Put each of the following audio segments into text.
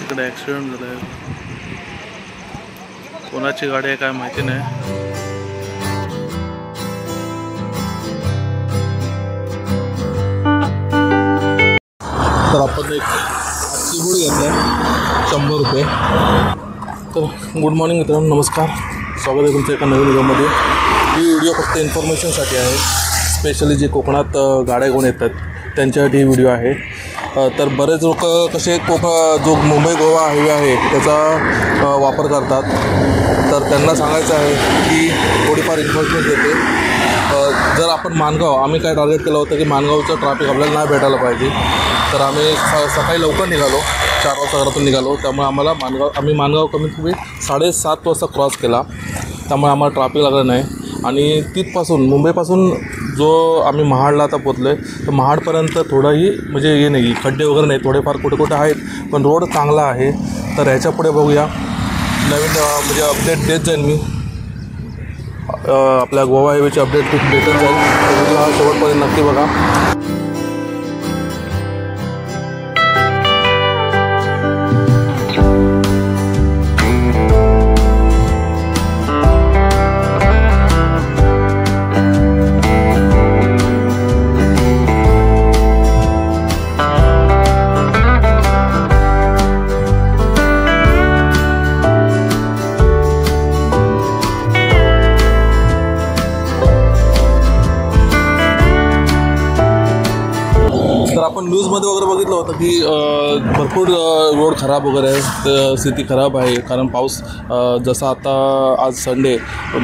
तिकडे ॲक्सिडेंट झाला आहे. कोणाची गाडी आहे काय माहिती नाही. तर आपण एक कीबोर्ड घेतला आहे 100 रुपये. तर गुड मॉर्निंग मित्रांनो, नमस्कार. स्वागत आहे तुमच्या एका नवीन व्हिडिओमध्ये. ही व्हिडिओ फक्त इन्फॉर्मेशनसाठी आहे. स्पेशली जे कोकणात गाड्या घेऊन येतात त्यांच्यासाठी ही व्हिडिओ आहे. तर बरेच लोक कसे जो मुंबई गोवा हायवे आहे त्याचा वापर करतात. तर त्यांना सांगायचं आहे की थोडीफार इन्फॉर्मेशन देते. जर आपण आम्ही काय टार्गेट केलं होतं की माणगावचं ट्रॅफिक आपल्याला नाही भेटायला पाहिजे. तर आम्ही सकाळी लवकर निघालो, 4 वाजता घरातून निघालो. त्यामुळे आम्हाला माणगाव कमीत कमी 7:30 वाजता क्रॉस केला. त्यामुळे आम्हाला ट्रॅफिक लागलं नाही. आणि तिथपासून मुंबईपासून जो आम्ही महाडला आता पोचलो आहे, तर महाडपर्यंत थोडंही म्हणजे हे नाही, खड्डे वगैरे नाही, थोडेफार कुठे आहेत, पण रोड चांगला आहे. तर ह्याच्या पुढे बघूया, नवीन म्हणजे अपडेट देत जाईल मी. आपल्या गोवा हायवेची अपडेट भेटत जाईल. तर हा शेवटपर्यंत नक्की बघा. तर आपण न्यूजमध्ये वगैरे बघितलं होतं की भरपूर रोड खराब वगैरे आहे, स्थिती खराब आहे. कारण पाऊस जसा आता आज संडे,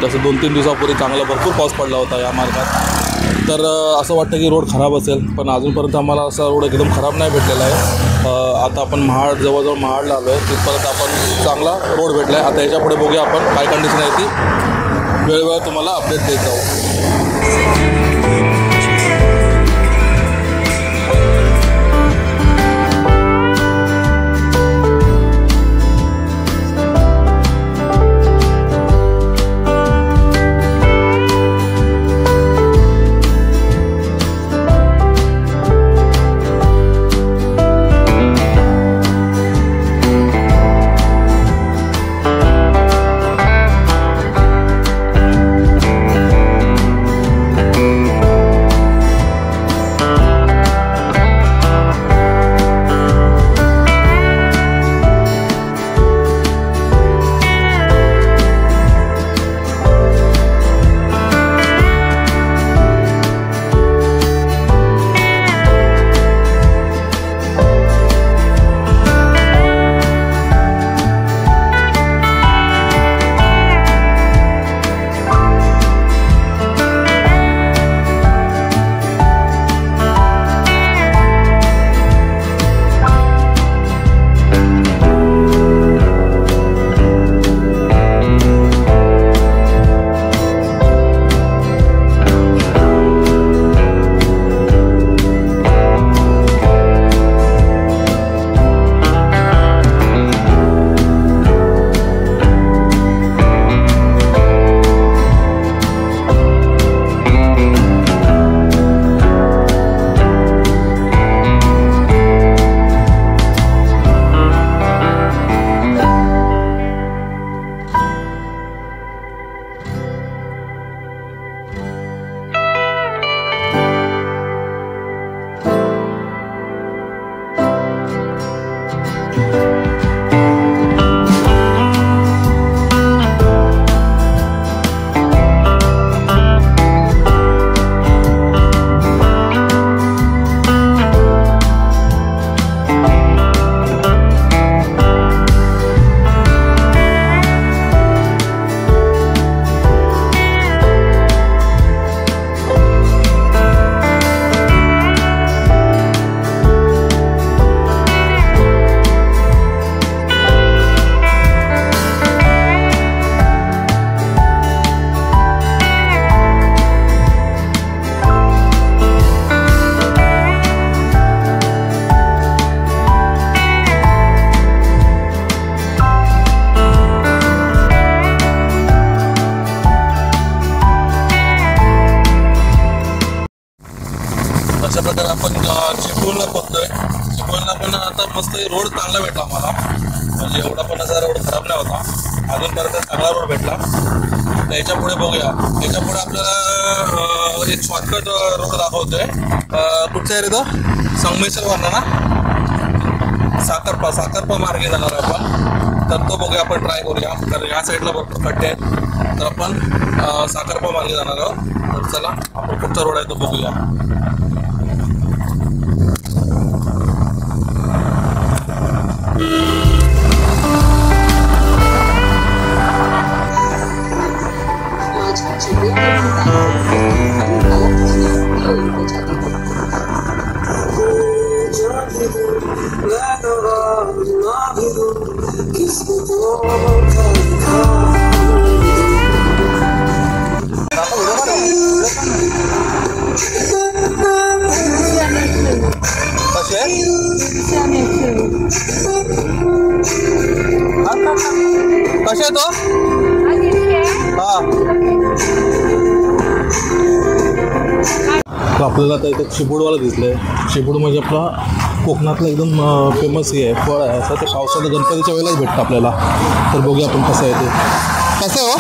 जसं 2-3 दिवसापूर्वी चांगला भरपूर पाऊस पडला होता या मार्गात. तर असं वाटतं की रोड खराब असेल, पण अजूनपर्यंत आम्हाला असा रोड एकदम खराब नाही भेटलेला आहे. आता आपण जवळजवळ महाडला आलो आहे, तिथपर्यंत आपण चांगला रोड भेटला आहे. आता याच्या पुढे बघूया आपण काय कंडिशन आहे ती. वेळोवेळी तुम्हाला अपडेट देत जाऊ. आता मस्त रोड चांगला भेटला आम्हाला, म्हणजे एवढा पण असा रोड खराब नाही होता, अजूनपर्यंत चांगला रोड भेटला. त्याच्या पुढे बघूया, त्याच्या पुढे आपल्याला एक शॉर्टकट रोड दाखवतोय. कुठचा आहे रे तो? संगमेश्वर वरनं ना साखरपा मार्गे जाणार आहे आपण. तर तो बघूया, आपण ट्राय करूया. तर या साईडला भरपूर खड्डे आहेत, तर आपण साखरपा मार्गे जाणार आहोत. तर चला आपण कुठचा रोड आहे तो बघूया. कसे तो हा आपल्याला आता इथं चिबूडवाला दिसलंय. चिबूड म्हणजे आपला कोकणातला एकदम फेमस हे आहे, फळ आहे असं. ते पावसाचं गणपतीच्या वेळेलाच भेटतं आपल्याला. तर बघूया आपण कसं आहे ते. कसं आहे हो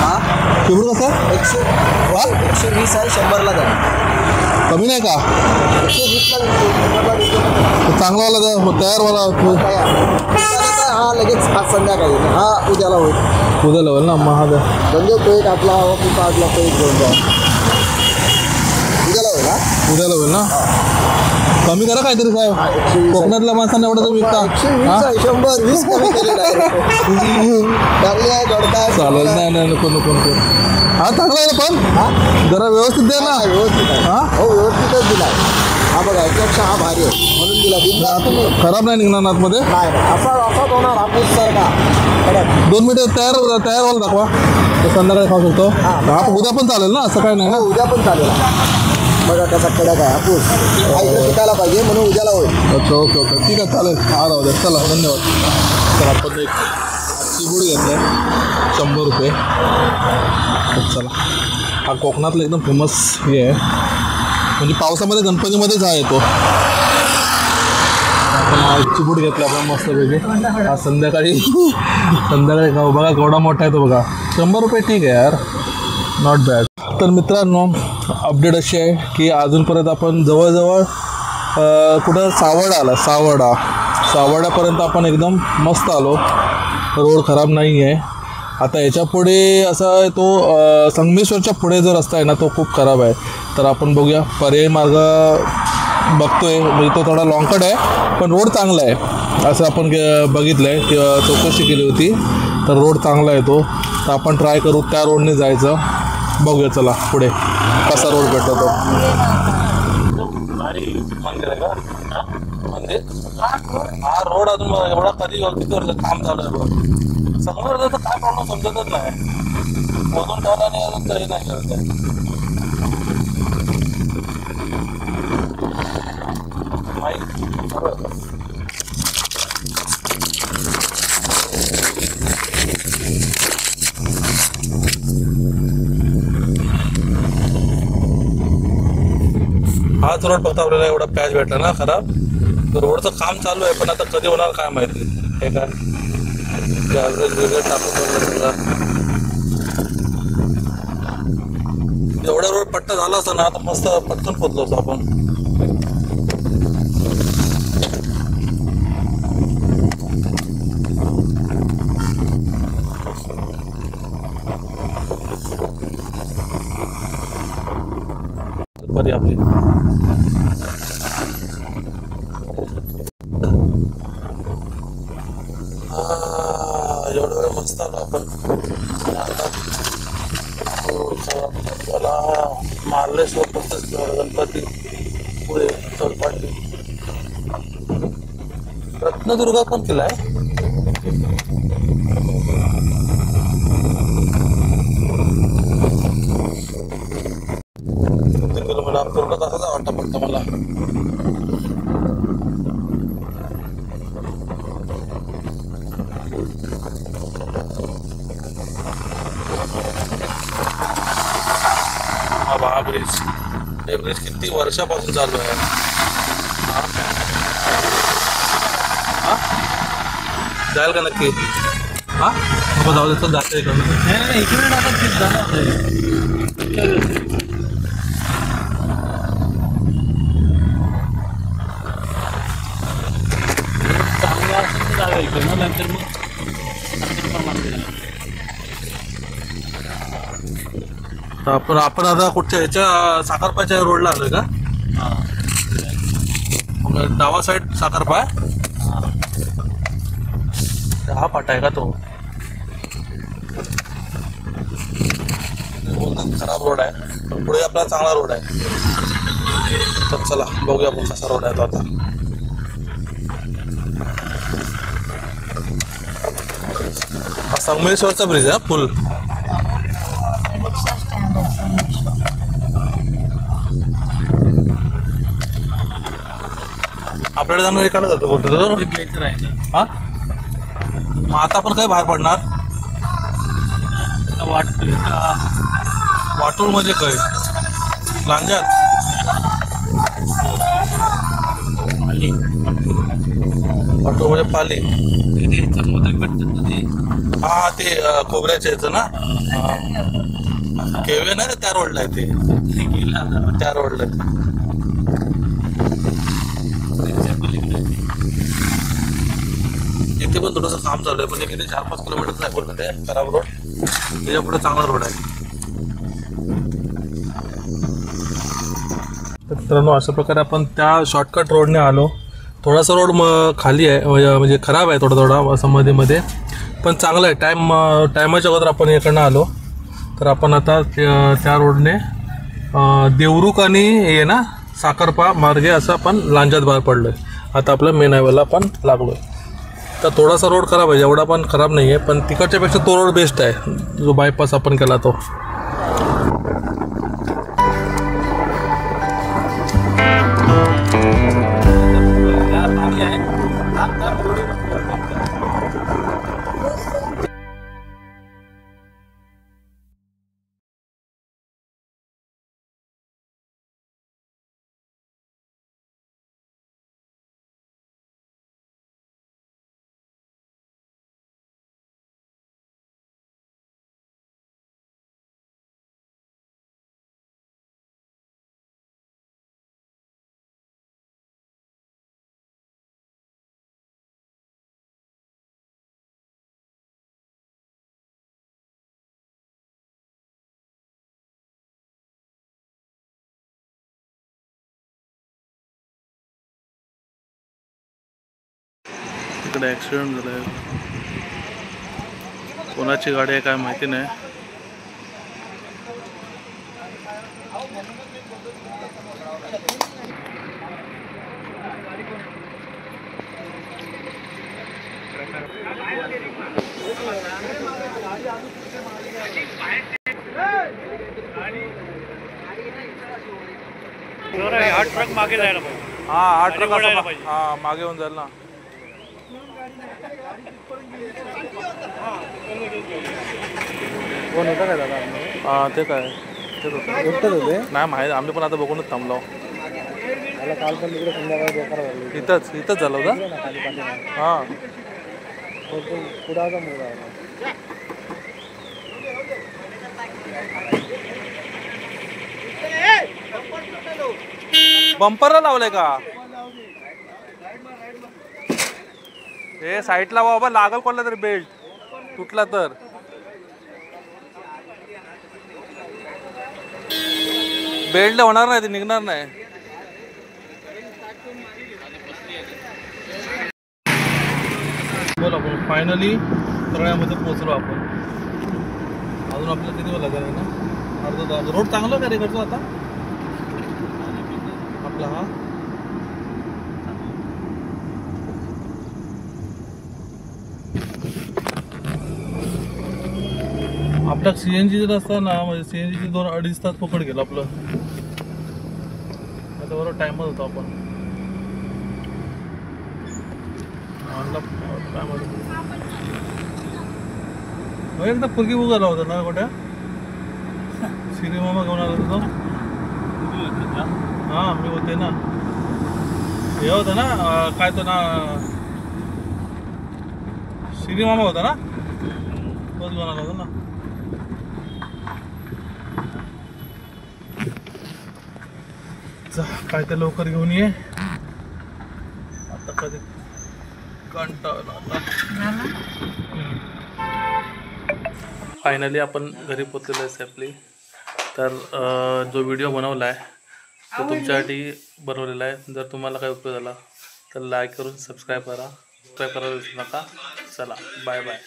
हां चिबूड? कसं आहे? 120 आहे, 100ला द्या. कमी नाही का? 120ला चांगलावाला तयारवाला हा लगेच आज संध्याकाळी हा उद्याला होईल. उद्याला होईल ना मग हा म्हणजे तो एक आपला काढला तो एक घेऊन जा. उद्याला होईल हा, उद्याला होईल ना. कमी करा काहीतरी काय. कोकणातल्या माणसांना एवढं तर विकता. 120 कमी केलेलं आहे. चालेल. नाही नको हा चांगला आहे पण जरा व्यवस्थित द्या ना. व्यवस्थित आहे. हा हो व्यवस्थितच दिला. हा बघा याच्यापेक्षा हा भारी आहे म्हणून दिला. खराब नाही निघणार आतमध्ये. नाही असा होणार हापूस सारखा. 2 मिनिटं तयारवाला दाखवा. तर संध्याकाळी खाऊ शकतो. हा उद्या पण चालेल ना, असं काय नाही ना. उद्या पण चालेल. बघा कसा कडक आहे हापूस. हा इकडे पिकायला पाहिजे म्हणून उद्याला होईल. अच्छा ओके ठीक आहे चालेल. हा राहू द्या. चला धन्यवाद. तर आपण एक चिबूड घेतला आहे 100 रुपये. चला हा कोकणातला एकदम फेमस हे आहे, म्हणजे पावसामध्ये गणपतीमध्येच हा येतो. आपण चिबूड घेतला आपण मस्तपैकी. हा संध्याकाळी खाऊ. बघा केवढा मोठा आहे तो बघा. 100 रुपये ठीक आहे यार, नॉट बॅड. तर मित्रांनो अपडेट अशी आहे की अजूनपर्यंत आपण जवळजवळ कुठं सावर्डापर्यंत आपण एकदम मस्त आलो. रोड खराब नाही आहे. आता याच्या पुढे असा आहे तो संगमेश्वरच्या पुढे जो रस्ता आहे ना तो खूप खराब आहे. तर आपण बघूया पर्यायी मार्ग बघतोय. म्हणजे तो थोडा लॉंगकट आहे पण रोड चांगला आहे असं आपण बघितलं आहे किंवा चौकशी केली होती. तर रोड चांगला आहे तो. तर आपण ट्राय करू त्या रोडने जायचं. बघूया चला पुढे कसा रोड भेटतो तो. हा रोड अजून एवढा कधी किती वर्ष काम चालू आहे बघ. समोर तर काय प्रॉब्लेम समजतच नाही. मोजून ठेवला नाही अजून तरी नाही करत आहे. हाच रोड फक्त आपल्याला एवढा पॅच भेटला ना खराब. तर रोडचं काम चालू आहे पण आता कधी होणार काय माहिती. हे काय वेगळं टाकून एवढा रोड पट्टा झाला असता ना आता मस्त पटकन पोचलो असतो आपण. बरी आपली एवढं वेळ मस्त आलो आपण. मला मार्लेश्वर गणपती पुढे चौपाटी रत्नदुर्गा पण केला आहे. 3 किलोमीटर पूर्ण तासाचा वाटा पडतो मला. हा ब्रिज, हे ब्रिज किती वर्षापासून चालू आहे. जाईल का नक्की? हां नको जाऊ देतो जाते इकडनं. नाही इकडे चांगलं असेल तर जाऊया इकडनं नंतर मग आपण आता कुठच्या ह्याच्या साखरपाच्या रोडला आलोय का? डावा साईड साखरपा हा फाटा आहे का तो? खराब रोड आहे पण पुढे आपला चांगला रोड आहे. तर चला बघूया आपण कसा रोड आहे तो आता. हा संगमेश्वरचा ब्रिज आहे फुल. आपल्याकडे जाणं एकाला जातो बोलतो घ्यायचं राहिलं. हा मग आता आपण काय बाहेर पडणार? वाटतोय का वाटोळ म्हणजे काय? लांजात वाटोळ म्हणजे पाली. समुद्र भेटतात ना ते. हा ते खोबऱ्याच्या याचं ना. केवे नाही त्या रोडला आहे ते. गेला त्या रोडला आहे. इथे पण थोडंसं काम चालू आहे पण इथे 4-5 किलोमीटर आहे बोलतो ते खराब रोड. त्याच्या पुढे चांगला रोड आहे. तर मित्रांनो अशा प्रकारे आपण त्या शॉर्टकट रोडने आलो. थोडासा रोड खाली आहे म्हणजे खराब आहे थोडा असं मध्ये पण चांगलं आहे. टायमाच्या अगोदर आपण इकडनं आलो. तर आपण आता त्या रोडने देवरुख आणि हे ना साखरपा मार्गे असं आपण लांजात बाहेर पडलो आहे. आता आपलं मेन हायवेला आपण लागलो आहे. तर थोडासा रोड खराब आहे एवढा पण खराब नाही आहे पण तिकडच्यापेक्षा तो रोड बेस्ट आहे जो बायपास आपण केला तो. इकडे ॲक्सिडेंट झाला आहे. कोणाची गाडी आहे काय माहिती नाही. हा ट्रक मागे जायला पाहिजे. हा ट्रक हा मागे येऊन जाईल ना. कोण होतं काय दादा? हा ते काय तेच होते नाही माहीत. आम्ही पण आता बघूनच थांबलो. मला काल पण तिकडे संध्याकाळी बेकार झाली. इथंच झालं होतं. हां पुढाचा मुलगा आहे. बंपरला लावलंय का? हे साईडला बाबा लागल कोणला तरी बेल्ट तुटला तर. बेल्ट होणार नाही ते निघणार नाही. बोल आपण फायनली तळ्यामध्ये पोहोचलो आपण. अजून आपल्याला किती वेळ लागेल ना? अर्धा तास. रोड चांगला का रे इकडचा आता आपला? हा आपला CNG जर असता ना म्हणजे CNG 2-2.5 तास पकड गेलं आपलं. आता बरोबर टाइमच होता आपण एकदा फुलकी उगाला होता ना कुठे सिरी मामा घेऊन आला होता. हां मी होते ना. हे होतं ना काय तो ना सिरी मामा होता ना तोच बनवला होता ना. काय ते लवकर घेऊन ये आता कधी कंटाळा. फायनली आपण घरी पोचलेलो आहे सेफली. तर जो व्हिडिओ बनवला आहे तो तुमच्यासाठी बनवलेला आहे. जर तुम्हाला काही उपयोग झाला तर लाईक करून सबस्क्राईब करा. सबस्क्राईब करायला विसरू नका. चला बाय बाय.